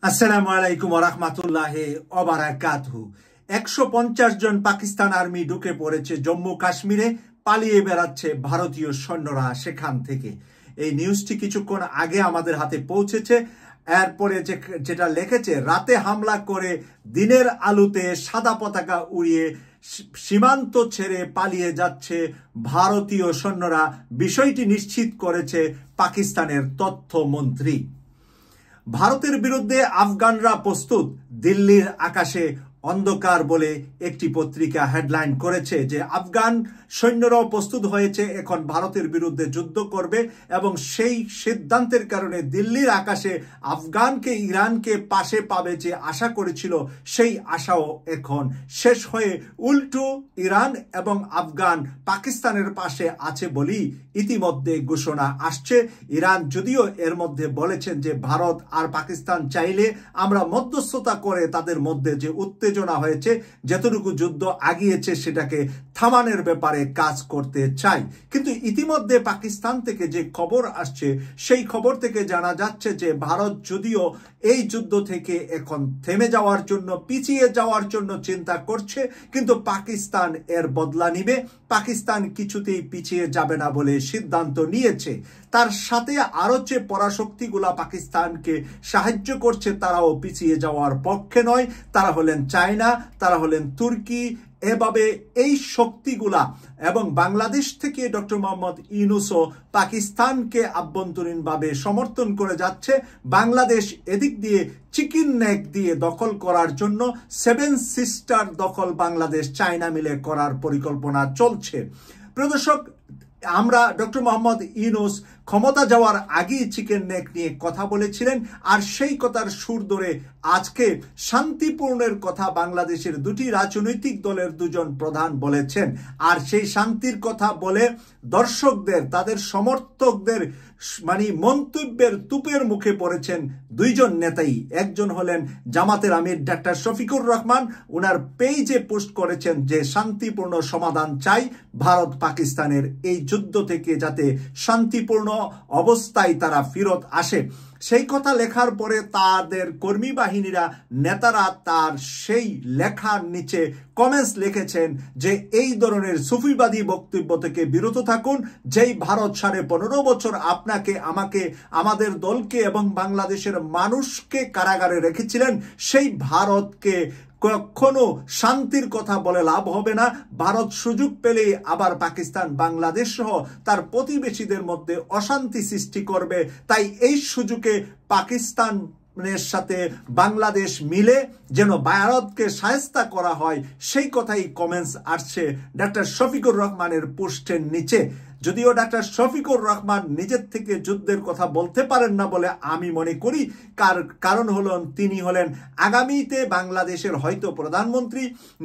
আসসালামু আলাইকুম ওয়া রাহমাতুল্লাহি ওয়া বারাকাতুহু। 150 জন পাকিস্তান আর্মি ঢুকে পড়েছে জম্মু কাশ্মীরে, পালিয়ে বেড়াচ্ছে ভারতীয় সৈন্যরা সেখান থেকে। এই নিউজটি কিছুক্ষণ আগে আমাদের হাতে পৌঁছেছে। এরপরে যেটা লিখেছে, রাতে হামলা করে দিনের আলোতে সাদা পতাকা উড়িয়ে সীমান্ত ছেড়ে পালিয়ে যাচ্ছে ভারতীয় সৈন্যরা, বিষয়টি নিশ্চিত করেছে পাকিস্তানের তথ্যমন্ত্রী। ভারতের বিরুদ্ধে আফগানরা প্রস্তুত, দিল্লির আকাশে অন্ধকার বলে একটি পত্রিকা হেডলাইন করেছে যে আফগান সৈন্যরাও প্রস্তুত হয়েছে, এখন ভারতের বিরুদ্ধে যুদ্ধ করবে এবং সেই সিদ্ধান্তের কারণে দিল্লির আকাশে আফগানকে ইরানকে পাশে পাবে যে আশা করেছিল, সেই আশাও এখন শেষ হয়ে উল্টো ইরান এবং আফগান পাকিস্তানের পাশে আছে বলেই ইতিমধ্যে ঘোষণা আসছে। ইরান যদিও এর মধ্যে বলেছেন যে ভারত আর পাকিস্তান চাইলে আমরা মধ্যস্থতা করে তাদের মধ্যে যে উত্তেজনা হয়েছে, যতটুকু যুদ্ধ আগিয়েছে সেটাকে থামানোর ব্যাপারে কাজ করতে চাই। কিন্তু ইতিমধ্যে পাকিস্তান থেকে যে খবর আসছে, সেই খবর থেকে জানা যাচ্ছে যে ভারত যদিও এই যুদ্ধ থেকে এখন থেমে যাওয়ার জন্য, পিছিয়ে যাওয়ার জন্য চিন্তা করছে, কিন্তু পাকিস্তান এর বদলা নিবে। পাকিস্তান কিছুতেই পিছিয়ে যাবে না বলে সিদ্ধান্ত নিয়েছে। তার সাথে আরো যে পরাশক্তিগুলা পাকিস্তানকে সাহায্য করছে, তারাও পিছিয়ে যাওয়ার পক্ষে নয়। তারা হলেন চায়না, তারা হলেন তুর্কি। এভাবে এই শক্তিগুলা এবং বাংলাদেশ থেকে ডক্টর মোহাম্মদ ইউনূসও পাকিস্তানকে আভ্যন্তরীণভাবে সমর্থন করে যাচ্ছে। বাংলাদেশ এদিক দিয়ে চিকেন নেক দিয়ে দখল করার জন্য 7 সিস্টার দখল বাংলাদেশ চায়না মিলে করার পরিকল্পনা চলছে। প্রিয় দর্শক, আমরা ডক্টর মোহাম্মদ ইউনূস ক্ষমতা যাওয়ার আগেই চিকেন নেক নিয়ে কথা বলেছিলেন, আর সেই কথার সুর ধরে আজকে শান্তিপূর্ণের কথা বাংলাদেশের দুটি রাজনৈতিক দলের দুজন প্রধান বলেছেন। আর সেই শান্তির কথা বলে দর্শকদের, তাদের সমর্থকদের মন্তব্যের তুপের মুখে পড়েছেন দুইজন নেতাই। একজন হলেন জামাতের আমির ডাক্তার শফিকুর রহমান, ওনার পেজে পোস্ট করেছেন যে শান্তিপূর্ণ সমাধান চাই, ভারত পাকিস্তানের এই যুদ্ধ থেকে যাতে শান্তিপূর্ণ অবস্থায় তারা ফেরত আসে। সেই কথা লেখার পরে তাদের কর্মী বাহিনীরা, নেতারা তার সেই লেখার নিচে কমেন্টস লিখেছেন যে এই ধরনের সুফিবাদী বক্তব্য থেকে বিরত থাকুন। যেই ভারত 15.5 বছর আপনাকে, আমাকে, আমাদের দলকে এবং বাংলাদেশের মানুষকে কারাগারে রেখেছিলেন, সেই ভারতকে কখনো শান্তির কথা বলে লাভ হবে না। ভারত সুযোগ পেলে আবার পাকিস্তান, বাংলাদেশ সহ তার প্রতিবেশীদের মধ্যে অশান্তি সৃষ্টি করবে। তাই এই সুযোগে পাকিস্তানের সাথে বাংলাদেশ মিলে যেন ভারতকে শায়েস্তা করা হয়, সেই কথাই কমেন্টস আসছে ডাক্তার শফিকুর রহমানের পোস্টের নিচে। যদিও ডাক্তার শফিকুর রহমান নিজের থেকে যুদ্ধের কথা বলতে পারেন না বলে আমি মনে করি, কারণ হলেন তিনি হলেন আগামীতে বাংলাদেশের হয়তো প্রধানমন্ত্রী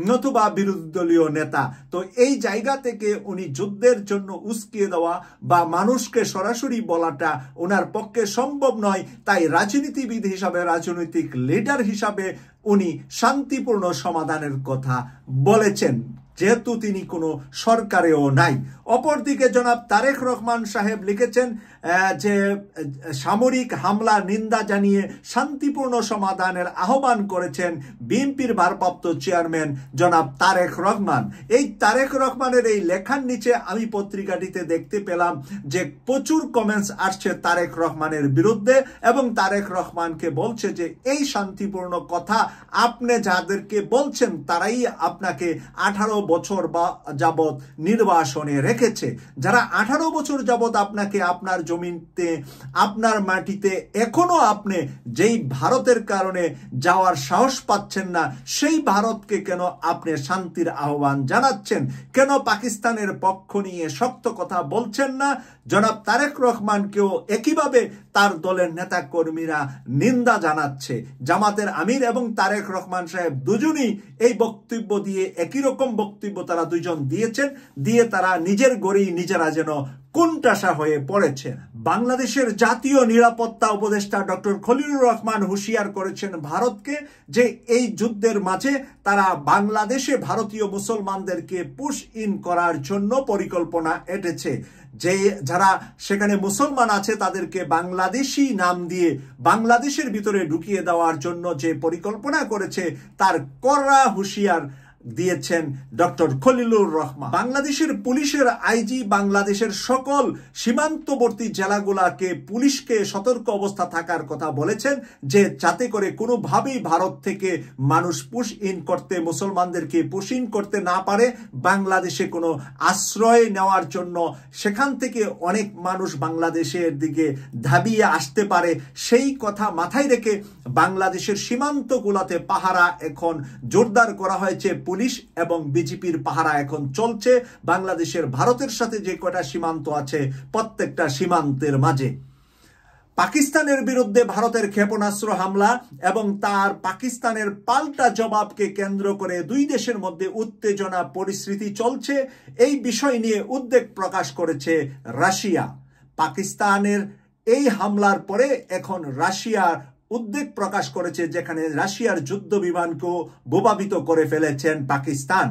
নতুবা বিরোধী দলীয় নেতা। তো এই জায়গা থেকে উনি যুদ্ধের জন্য উস্কিয়ে দেওয়া বা মানুষকে সরাসরি বলাটা ওনার পক্ষে সম্ভব নয়। তাই রাজনীতিবিদ হিসাবে, রাজনৈতিক লিডার হিসাবে উনি শান্তিপূর্ণ সমাধানের কথা বলেছেন, যেহেতু তিনি কোনো সরকারেও নাই। অপরদিকে জনাব তারেক রহমান সাহেব লিখেছেন যে সামরিক হামলা নিন্দা জানিয়ে শান্তিপূর্ণ সমাধানের আহ্বান করেছেন বিএনপির ভারপ্রাপ্ত চেয়ারম্যান জনাব তারেক রহমান। এই তারেক রহমানের এই লেখার নিচে আমি পত্রিকাটিতে দেখতে পেলাম যে প্রচুর কমেন্টস আসছে তারেক রহমানের বিরুদ্ধে, এবং তারেক রহমানকে বলছে যে এই শান্তিপূর্ণ কথা আপনি যাদেরকে বলছেন তারাই আপনাকে 18 বছর যাবৎ নির্বাসনে রেখেছে। যারা 18 বছর যাবৎ আপনাকে আপনার জমিতে, আপনার মাটিতে এখনো আপনি যেই ভারতের কারণে যাওয়ার সাহস পাচ্ছেন না, সেই ভারতকে কেন আপনি শান্তির আহ্বান জানাচ্ছেন? কেন পাকিস্তানের পক্ষ নিয়ে শক্ত কথা বলছেন না? জনাব তারেক রহমানকেও একইভাবে তার দলের নেতা কর্মীরা নিন্দা জানাচ্ছে। জামাতের আমির এবং তারেক রহমান সাহেব দুজনই এই বক্তব্য দিয়ে, একই রকম বক্তব্য তারা দুজন দিয়েছেন, দিয়ে তারা নিজের গড়েই নিজেরা যেন কোণঠাসা হয়ে পড়েছে। বাংলাদেশের জাতীয় নিরাপত্তা উপদেষ্টা ডক্টর খলিলুর রহমান হুঁশিয়ার করেছেন ভারতকে যে এই যুদ্ধের মাঝে তারা বাংলাদেশে ভারতীয় মুসলমানদেরকে পুশ ইন করার জন্য পরিকল্পনা এঁটেছে। যে যারা সেখানে মুসলমান আছে তাদেরকে বাংলাদেশি নাম দিয়ে বাংলাদেশের ভিতরে ঢুকিয়ে দেওয়ার জন্য যে পরিকল্পনা করেছে তার কড়া হুঁশিয়ার দিয়েছেন ডক্টর খলিলুর রহমান। বাংলাদেশের পুলিশের আইজি বাংলাদেশের সকল সীমান্তবর্তী জেলাগুলোকে পুলিশকে সতর্ক অবস্থা থাকার কথা বলেছেন, যে যাতে করে কোনোভাবেই ভারত থেকে মানুষ পুশ ইন করতে, মুসলমানদেরকে পুশ ইন করতে না পারে বাংলাদেশে কোনো আশ্রয় নেওয়ার জন্য। সেখান থেকে অনেক মানুষ বাংলাদেশের দিকে ধাবিয়ে আসতে পারে, সেই কথা মাথায় রেখে বাংলাদেশের সীমান্তগুলোতে পাহারা এখন জোরদার করা হয়েছে। পুলিশ এবং বিজেপির পাহারা এখন চলছে বাংলাদেশের ভারতের সাথে যে কটা সীমান্ত আছে প্রত্যেকটা সীমান্তের মাঝে। পাকিস্তানের বিরুদ্ধে ভারতের ক্ষেপণাস্ত্র হামলা এবং তার পাকিস্তানের পাল্টা জবাবকে কেন্দ্র করে দুই দেশের মধ্যে উত্তেজনা পরিস্থিতি চলছে। এই বিষয় নিয়ে উদ্বেগ প্রকাশ করেছে রাশিয়া। পাকিস্তানের এই হামলার পরে এখন রাশিয়ার উদ্বেগ প্রকাশ করেছে, যেখানে রাশিয়ার যুদ্ধ বিমানকেও প্রভাবিত করে ফেলেছেন পাকিস্তান।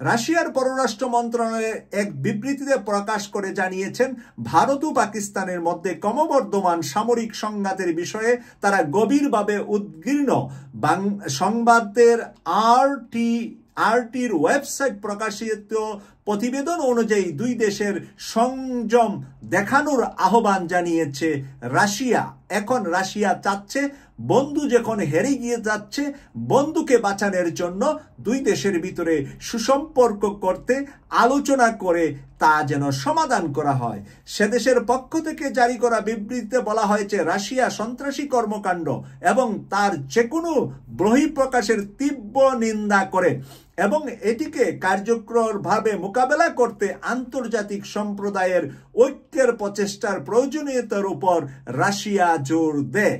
রাশিয়ার পররাষ্ট্র মন্ত্রণালয় এক বিবৃতিতে প্রকাশ করে জানিয়েছেন, ভারত ও পাকিস্তানের মধ্যে ক্রমবর্ধমান সামরিক সংঘাতের বিষয়ে তারা গভীরভাবে উদ্বিগ্ন। সংবাদের আরটির ওয়েবসাইট প্রকাশিত প্রতিবেদন অনুযায়ী দুই দেশের সংযম দেখানোর আহ্বান জানিয়েছে রাশিয়া। এখন রাশিয়া চাচ্ছে বন্ধু যখন হেরে গিয়ে যাচ্ছে, বন্ধুকে বাঁচানোর জন্য দুই দেশের ভিতরে সুসম্পর্ক করতে আলোচনা করে তা যেন সমাধান করা হয়। সে দেশের পক্ষ থেকে জারি করা বিবৃতিতে বলা হয়েছে, রাশিয়া সন্ত্রাসী কর্মকাণ্ড এবং তার যে কোনো বহিঃপ্রকাশের তীব্র নিন্দা করে এবং এটিকে কার্যকরভাবে মোকাবেলা করতে আন্তর্জাতিক সম্প্রদায়ের ঐক্যের প্রচেষ্টার প্রয়োজনীয়তার উপর রাশিয়া জোর দেয়।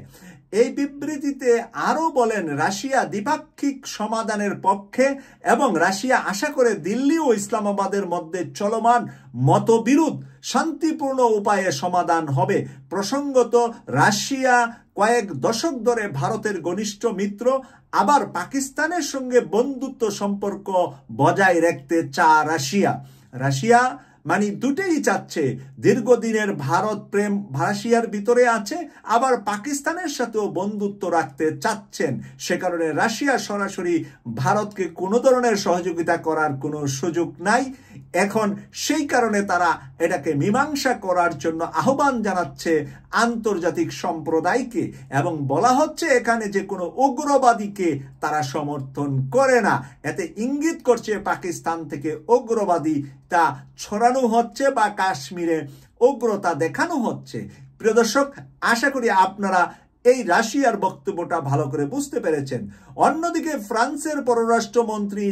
এই বিবৃতিতে আরও বলেন, রাশিয়া দ্বিপাক্ষিক সমাধানের পক্ষে এবং রাশিয়া আশা করে দিল্লি ও ইসলামাবাদের মধ্যে চলমান মতবিরোধ শান্তিপূর্ণ উপায়ে সমাধান হবে। প্রসঙ্গত, রাশিয়া কয়েক দশক ধরে ভারতের ঘনিষ্ঠ মিত্র, আবার পাকিস্তানের সঙ্গে বন্ধুত্ব সম্পর্ক বজায় রাখতে চায় রাশিয়া মানে দুটেই চাচ্ছে। দীর্ঘদিনের ভারত প্রেম রাশিয়ার ভিতরে আছে, আবার পাকিস্তানের সাথেও বন্ধুত্ব রাখতে চাচ্ছেন। সে কারণে রাশিয়া সরাসরি ভারতকে কোনো ধরনের সহযোগিতা করার কোনো সুযোগ নাই। এখন সেই কারণে তারা এটাকে মীমাংসা করার জন্য আহ্বান জানাচ্ছে আন্তর্জাতিক সম্প্রদায়কে, এবং বলা হচ্ছে এখানে যে কোনো উগ্রবাদীকে তারা সমর্থন করে না। এতে ইঙ্গিত করছে পাকিস্তান থেকে উগ্রবাদীটা ছড়ানো হচ্ছে বা কাশ্মীরে উগ্রতা দেখানো হচ্ছে। প্রিয় দর্শক, আশা করি আপনারা এই রাশিয়ার বক্তব্যটা ভালো করে বুঝতে পেরেছেন। অন্যদিকে ফ্রান্সের পররাষ্ট্রমন্ত্রী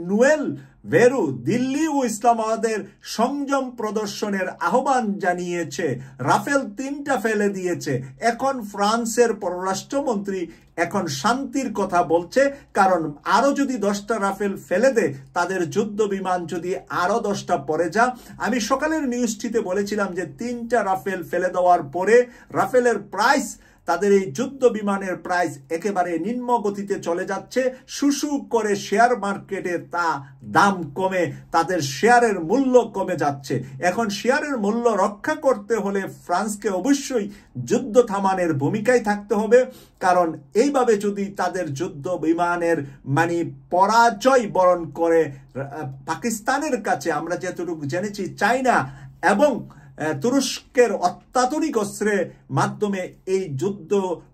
নুয়েল ভেরু দিল্লি ও ইসলামাবাদের সংযম প্রদর্শনের আহ্বান জানিয়েছে। রাফেল 3টা ফেলে দিয়েছে। এখন ফ্রান্সের পররাষ্ট্রমন্ত্রী এখন শান্তির কথা বলছে, কারণ আরো যদি 10টা রাফেল ফেলে দেয়, তাদের যুদ্ধ বিমান যদি আরো 10টা পরে যা। আমি সকালের নিউজটিতে বলেছিলাম যে 3টা রাফেল ফেলে দেওয়ার পরে রাফেলের প্রাইস, তাদের এই যুদ্ধ বিমানের প্রাইস একেবারে নিম্ন গতিতে চলে যাচ্ছে। শুশু করে শেয়ার মার্কেটে তা দাম কমে, তাদের শেয়ারের মূল্য কমে যাচ্ছে। এখন শেয়ারের মূল্য রক্ষা করতে হলে ফ্রান্সকে অবশ্যই যুদ্ধ থামানোর ভূমিকায় থাকতে হবে, কারণ এইভাবে যদি তাদের যুদ্ধ বিমানের পরাজয় বরণ করে পাকিস্তানের কাছে, আমরা যতটুকু জেনেছি চায়না এবং তুরস্কের অত্যাধুনিক অস্ত্রের মাধ্যমে এই যুদ্ধ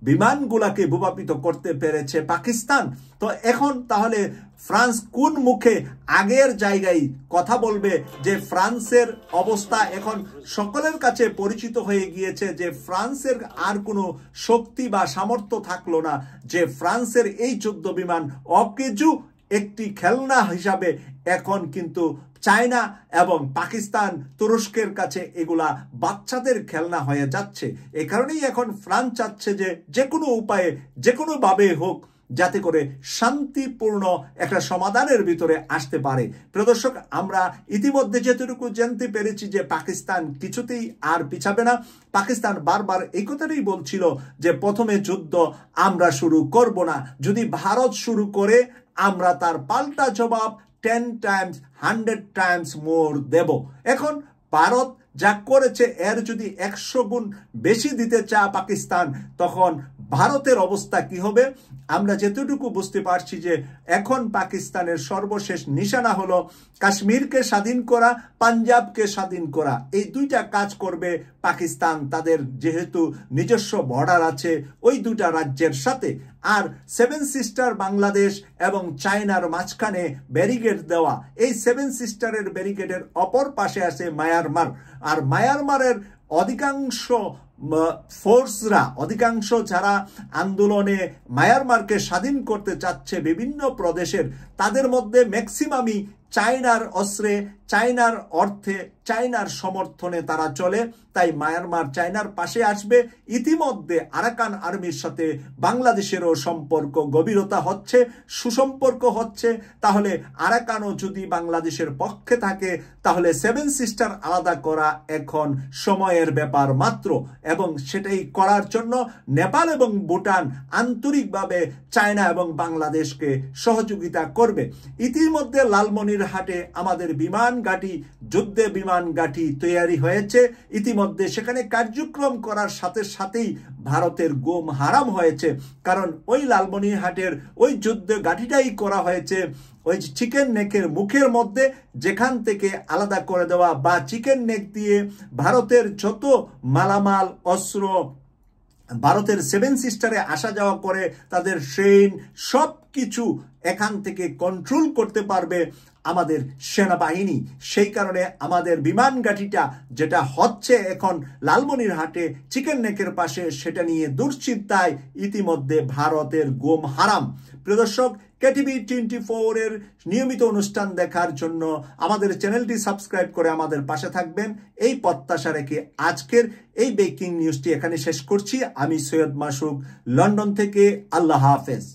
বিমানগুলাকে ভূপাতিত করতে পেরেছে পাকিস্তান। তো এখন তাহলে ফ্রান্স কোন মুখে আগের জায়গায় কথা বলবে? যে ফ্রান্সের অবস্থা এখন সকলের কাছে পরিচিত হয়ে গিয়েছে, যে ফ্রান্সের আর কোনো শক্তি বা সামর্থ্য থাকলো না, যে ফ্রান্সের এই যুদ্ধ বিমান অকেজু একটি খেলনা হিসাবে এখন কিন্তু চায়না এবং পাকিস্তান, তুরস্কের কাছে এগুলা বাচ্চাদের খেলনা হয়ে যাচ্ছে। এই কারণেই এখন ফ্রান্স চাচ্ছে যে কোনো উপায়ে, যে কোনোভাবে হোক, যাতে করে শান্তিপূর্ণ একটা সমাধানের ভিতরে আসতে পারে। প্রিয় দর্শক, আমরা ইতিমধ্যে যেটুকু জানতে পেরেছি যে পাকিস্তান কিছুতেই আর পিছাবে না। পাকিস্তান বারবার এই কথাটাই বলছিল যে প্রথমে যুদ্ধ আমরা শুরু করব না, যদি ভারত শুরু করে আমরা তার পাল্টা জবাব 10 times 100 times মোর দেব। এখন ভারত যা করেছে এর যদি 100 গুণ বেশি দিতে চায় পাকিস্তান, তখন ভারতের অবস্থা কি হবে? আমরা যেতটুকু বুঝতে পারছি যে এখন পাকিস্তানের সর্বশেষ নিশানা হলো কাশ্মীরকে স্বাধীন করা, পাঞ্জাবকে স্বাধীন করা। এই দুইটা কাজ করবে পাকিস্তান, তাদের যেহেতু নিজস্ব বর্ডার আছে ওই দুটা রাজ্যের সাথে। আর 7 সিস্টার বাংলাদেশ এবং চায়নার মাঝখানে ব্যারিকেড দেওয়া, এই 7 সিস্টারের ব্যারিকেডের অপর পাশে আছে মায়ানমার। আর মায়ানমারের অধিকাংশ ফোর্সরা, অধিকাংশ যারা আন্দোলনে মায়ানমারকে স্বাধীন করতে চাচ্ছে বিভিন্ন প্রদেশের, তাদের মধ্যে ম্যাক্সিমামই চায়নার অস্ত্রে, চায়নার অর্থে, চায়নার সমর্থনে তারা চলে। তাই মায়ানমার চায়নার পাশে আসবে। ইতিমধ্যে আরাকান আর্মির সাথে বাংলাদেশেরও সম্পর্ক গভীরতা হচ্ছে, সুসম্পর্ক হচ্ছে। তাহলে আরাকানও যদি বাংলাদেশের পক্ষে থাকে, তাহলে 7 সিস্টার আলাদা করা এখন সময়ের ব্যাপার মাত্র। এবং সেটাই করার জন্য নেপাল এবং ভুটান আন্তরিকভাবে চায়না এবং বাংলাদেশকে সহযোগিতা করবে। ইতিমধ্যে লালমনিরহাটে আমাদের বিমান ঘাঁটি, যুদ্ধ বিমান ঘাঁটি তৈরি হয়েছে। ইতিমধ্যে সেখানে কার্যক্রম করার সাথে সাথেই ভারতের গুম হারাম হয়েছে, কারণ ওই লালমনিরহাটের ওই যুদ্ধ ঘাঁটিটাই করা হয়েছে ওই চিকেন নেকের মুখের মধ্যে, যেখান থেকে আলাদা করে দেওয়া বা চিকেন নেক দিয়ে ভারতের যত মালামাল, অস্ত্র ভারতের 7 সিস্টারে আসা যাওয়া করে, তাদের ট্রেন সব কিছু এখান থেকে কন্ট্রোল করতে পারবে আমাদের সেনাবাহিনী। সেই কারণে আমাদের বিমান ঘাঁটিটা যেটা হচ্ছে এখন লালমনিরহাটে চিকেন নেকের পাশে, সেটা নিয়ে দুশ্চিন্তায় ইতিমধ্যে ভারতের গুম হারাম। প্রিয় দর্শক, কেটিভি 24 এর নিয়মিত অনুষ্ঠান দেখার জন্য আমাদের চ্যানেলটি সাবস্ক্রাইব করে আমাদের পাশে থাকবেন, এই প্রত্যাশা রেখে আজকের এই ব্রেকিং নিউজটি এখানে শেষ করছি। আমি সৈয়দ মাসুক, লন্ডন থেকে। আল্লাহ হাফেজ।